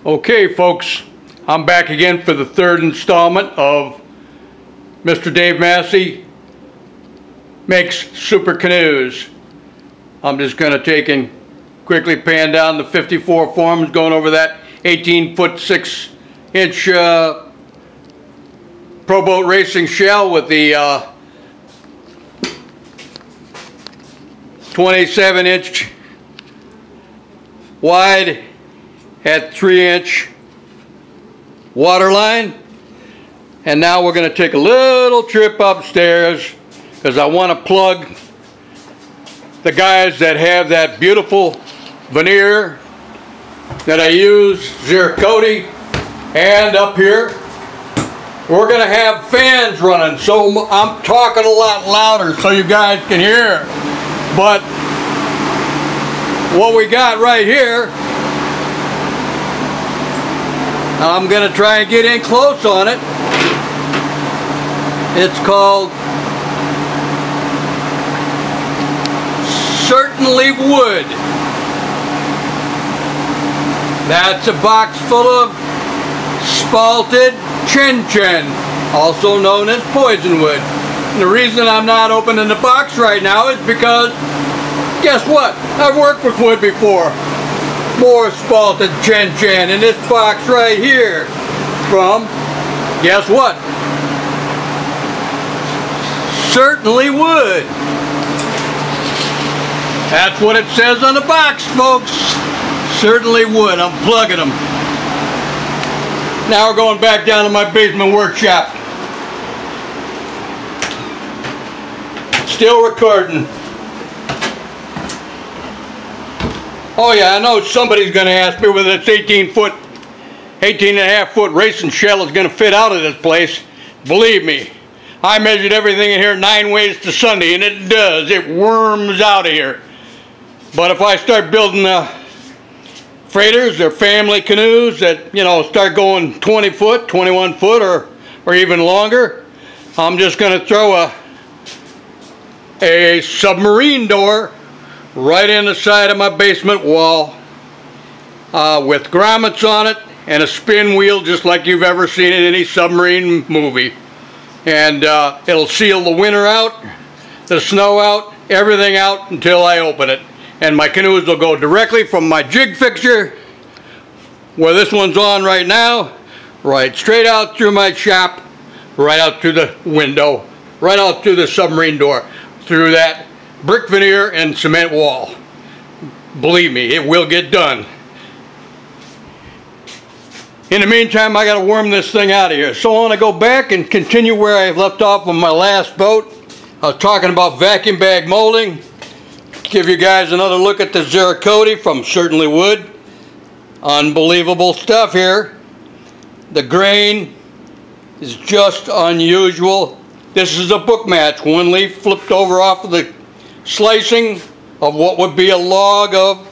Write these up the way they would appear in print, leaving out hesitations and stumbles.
Okay folks, I'm back again for the third installment of Mr. Dave Massey Makes Super Canoes. I'm just going to take and quickly pan down the 54 forms, going over that 18-foot 6-inch Pro Boat Racing shell with the 27-inch wide at 3-inch waterline. And now we're going to take a little trip upstairs because I want to plug the guys that have that beautiful veneer that I use, Ziricote, and up here we're going to have fans running, so I'm talking a lot louder so you guys can hear. But what we got right here, I'm going to try and get in close on it. It's called Certainly Wood. That's a box full of Spalted Chen Chen, also known as poison wood. And the reason I'm not opening the box right now is because, guess what? I've worked with wood before. More Spalted Chen Chen in this box right here from, guess what? Certainly Wood. That's what it says on the box, folks. Certainly Wood. I'm plugging them. Now we're going back down to my basement workshop. Still recording. Oh yeah, I know somebody's going to ask me whether this 18.5-foot racing shell is going to fit out of this place. Believe me, I measured everything in here 9 ways to Sunday, and it does. It worms out of here. But if I start building freighters or family canoes that, you know, start going 20 foot, 21 foot, or even longer, I'm just going to throw a submarine door right in the side of my basement wall with grommets on it and a spin wheel just like you've ever seen in any submarine movie. And it'll seal the winter out, the snow out, everything out until I open it. And my canoes will go directly from my jig fixture, where this one's on right now, right straight out through my shop, right out through the window, right out through the submarine door, through that brick veneer and cement wall. Believe me, it will get done. In the meantime, I gotta worm this thing out of here. So I want to go back and continue where I left off on my last boat. I was talking about vacuum bag molding. Give you guys another look at the Ziricote from Certainly Wood. Unbelievable stuff here. The grain is just unusual. This is a book match. One leaf flipped over off of the slicing of what would be a log of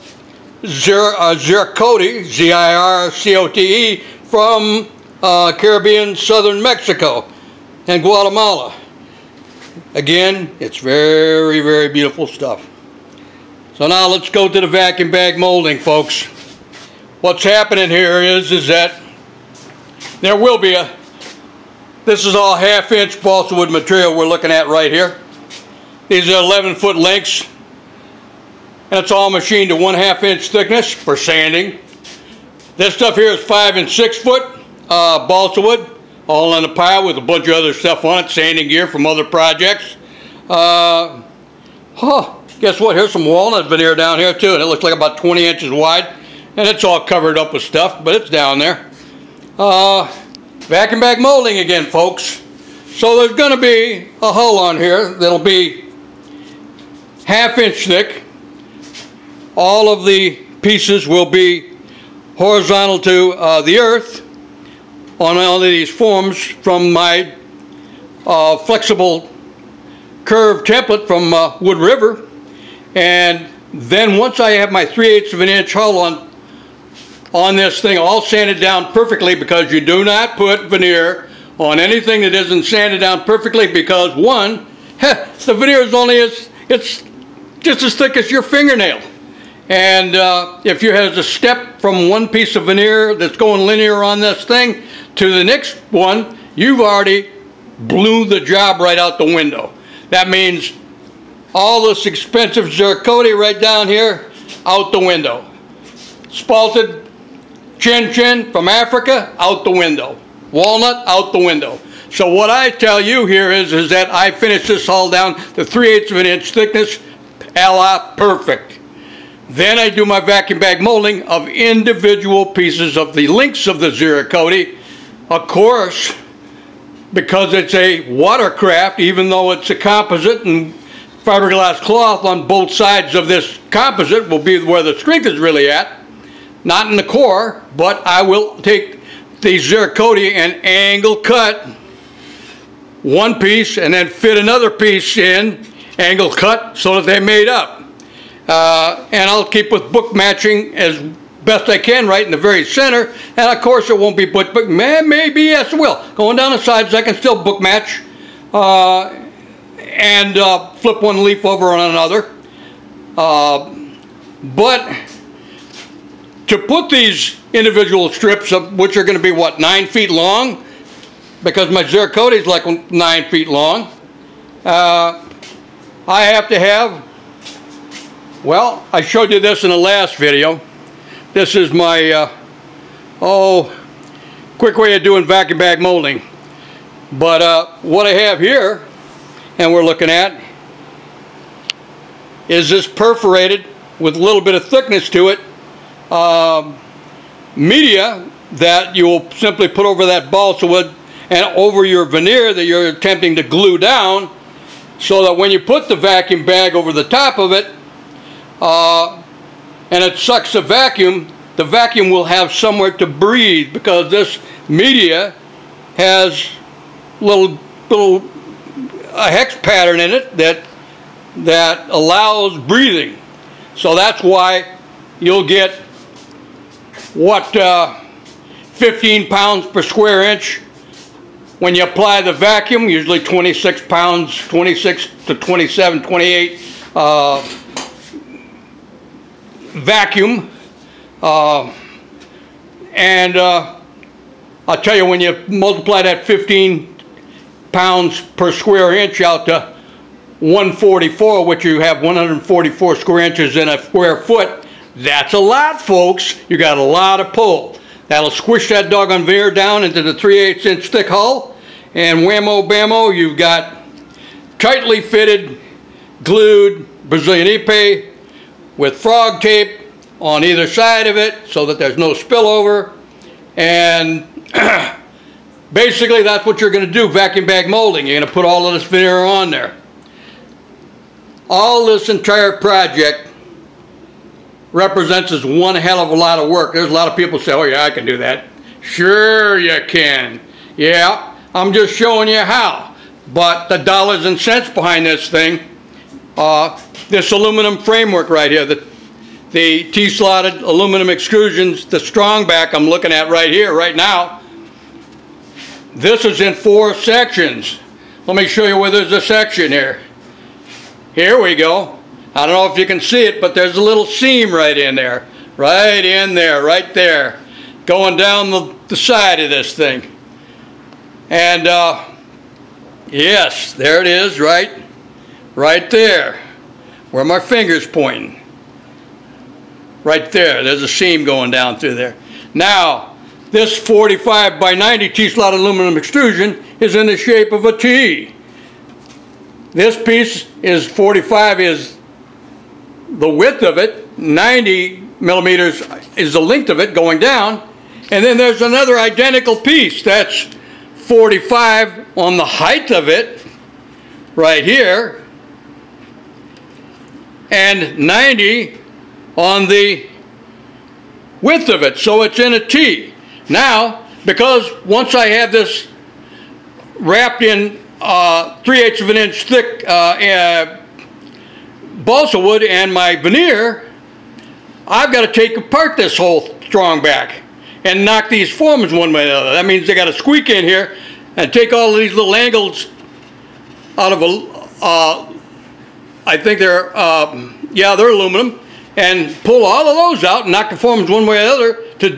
Ziricote, Z-I-R-C-O-T-E, from Caribbean, southern Mexico and Guatemala. Again, it's very, very beautiful stuff. So now let's go to the vacuum bag molding, folks. What's happening here is that there will be this is all 1/2-inch balsa wood material we're looking at right here. These are 11-foot lengths, and it's all machined to 1/2-inch thickness for sanding. This stuff here is 5 and 6 foot balsa wood, all in a pile with a bunch of other stuff on it, sanding gear from other projects. Guess what? Here's some walnut veneer down here too, and it looks like about 20 inches wide, and it's all covered up with stuff, but it's down there. Vacuum bag molding again, folks. So there's going to be a hull on here that'll be 1/2-inch thick. All of the pieces will be horizontal to the earth on all of these forms from my flexible curved template from Wood River. And then once I have my 3/8 of an inch hull on this thing all sanded down perfectly, because you do not put veneer on anything that isn't sanded down perfectly, because one, the veneer is only it's just as thick as your fingernail. And if you have a step from one piece of veneer that's going linear on this thing to the next one, you've already blew the job right out the window. That means all this expensive Ziricote right down here, out the window. Spalted Chen Chen from Africa, out the window. Walnut, out the window. So what I tell you here is that I finished this all down to 3/8 of an inch thickness, a la perfect. Then I do my vacuum bag molding of individual pieces of the links of the Ziricote. Of course, because it's a watercraft, even though it's a composite and fiberglass cloth on both sides of this composite will be where the strength is really at. Not in the core, but I will take the Ziricote and angle cut one piece and then fit another piece in, angle cut, so that they made up. And I'll keep with book matching as best I can right in the very center. And of course it won't be book, maybe yes it will. Going down the sides I can still book match and flip one leaf over on another. But to put these individual strips, which are going to be what, 9 feet long, because my Ziricote is like 9 feet long, I have to have, well, I showed you this in the last video. This is my quick way of doing vacuum bag molding. But what I have here, and we're looking at, is this perforated with a little bit of thickness to it media that you will simply put over that balsa wood and over your veneer that you're attempting to glue down, so that when you put the vacuum bag over the top of it and it sucks the vacuum will have somewhere to breathe, because this media has a hex pattern in it that allows breathing. So that's why you'll get what 15 pounds per square inch when you apply the vacuum, usually 26 pounds, 26 to 27, 28 vacuum. And I'll tell you, when you multiply that 15 pounds per square inch out to 144, which you have 144 square inches in a square foot, that's a lot, folks. You got a lot of pull. That'll squish that doggone veneer down into the 3/8 inch thick hull, and whammo bammo, you've got tightly fitted, glued Brazilian Ipe with frog tape on either side of it so that there's no spillover. And basically that's what you're going to do, vacuum bag molding. You're going to put all of this veneer on there. All this entire project represents as one hell of a lot of work. There's a lot of people say, oh yeah, I can do that. Sure you can. Yeah, I'm just showing you how. But the dollars and cents behind this thing, this aluminum framework right here, the T-slotted aluminum extrusions, the strong back I'm looking at right here, right now, this is in 4 sections. Let me show you where there's a section here. Here we go. I don't know if you can see it, but there's a little seam right in there. Right in there, right there. Going down the side of this thing. And yes, there it is, right there. Where my finger's pointing. Right there, there's a seam going down through there. Now, this 45 by 90 T-slot aluminum extrusion is in the shape of a T. This piece is 45 is the width of it, 90 millimeters is the length of it going down, and then there's another identical piece that's 45 on the height of it right here and 90 on the width of it, so it's in a T. Now, because once I have this wrapped in 3/8 of an inch thick balsa wood and my veneer, I've got to take apart this whole strong back and knock these forms one way or the other. That means they got to squeak in here and take all of these little angles out of a, I think they're, yeah, they're aluminum, and pull all of those out and knock the forms one way or the other to